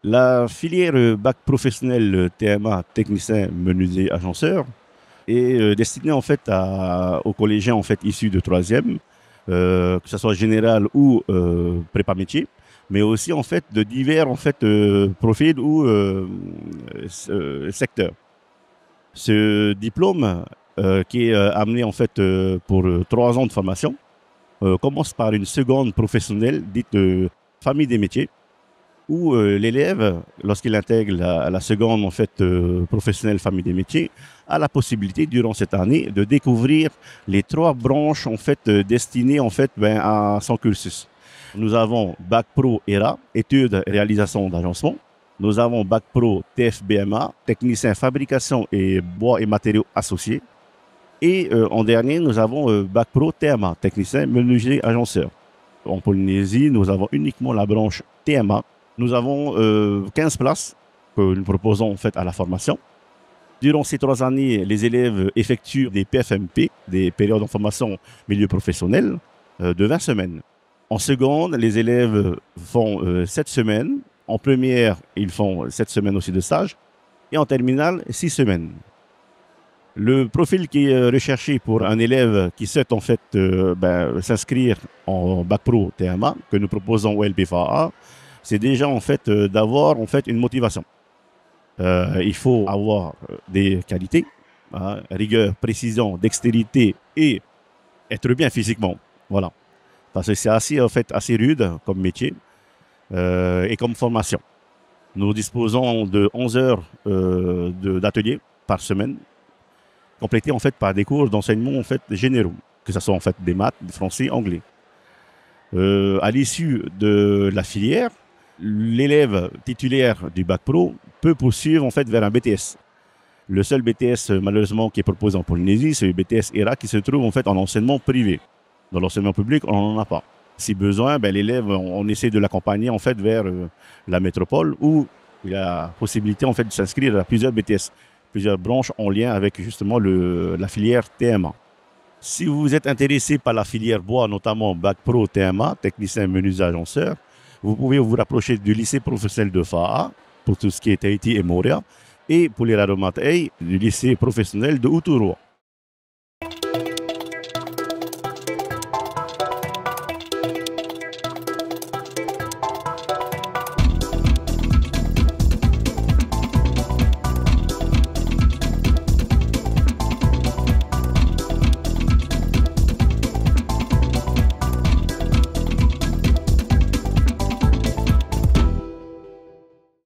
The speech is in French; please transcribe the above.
La filière bac professionnel TMA, technicien menuisier agenceur, est destinée en fait aux collégiens en fait issus de troisième, que ce soit général ou prépa métier, mais aussi en fait de divers en fait profils ou secteurs. Ce diplôme qui est amené en fait pour 3 ans de formation commence par une seconde professionnelle dite famille des métiers où l'élève, lorsqu'il intègre la seconde en fait, professionnelle famille des métiers, a la possibilité durant cette année de découvrir les 3 branches en fait, destinées en fait, à son cursus. Nous avons Bac Pro ERA, études et réalisation d'agencement. Nous avons Bac Pro TFBMA, technicien fabrication et bois et matériaux associés. Et en dernier, nous avons Bac Pro TMA, technicien menuisier agenceur. En Polynésie, nous avons uniquement la branche TMA. Nous avons 15 places que nous proposons en fait à la formation. Durant ces 3 années, les élèves effectuent des PFMP, des périodes en formation milieu professionnel, de 20 semaines. En seconde, les élèves font 7 semaines. En première, ils font 7 semaines aussi de stage. Et en terminale, 6 semaines. Le profil qui est recherché pour un élève qui souhaite en fait s'inscrire en Bac Pro TMA, que nous proposons au LPFAA, c'est déjà en fait d'avoir en fait une motivation. Il faut avoir des qualités, hein, rigueur, précision, dextérité et être bien physiquement. Voilà. Parce que c'est assez, en fait, assez rude comme métier et comme formation. Nous disposons de 11 heures d'atelier par semaine, complétés en fait par des cours d'enseignement en fait généraux, que ce soit en fait des maths, du français, anglais. À l'issue de la filière, l'élève titulaire du bac pro peut poursuivre en fait vers un BTS. Le seul BTS malheureusement qui est proposé en Polynésie, c'est le BTS ERA qui se trouve en fait en enseignement privé. Dans l'enseignement public, on n'en a pas. Si besoin, l'élève, on essaie de l'accompagner en fait vers la métropole où il a la possibilité en fait de s'inscrire à plusieurs BTS, plusieurs branches en lien avec justement la filière TMA. Si vous êtes intéressé par la filière bois, notamment Bac Pro TMA, technicien menuisier agenceur, vous pouvez vous rapprocher du lycée professionnel de FAA pour tout ce qui est Tahiti et Moria, et pour les Raromatei, du lycée professionnel de Uturoa.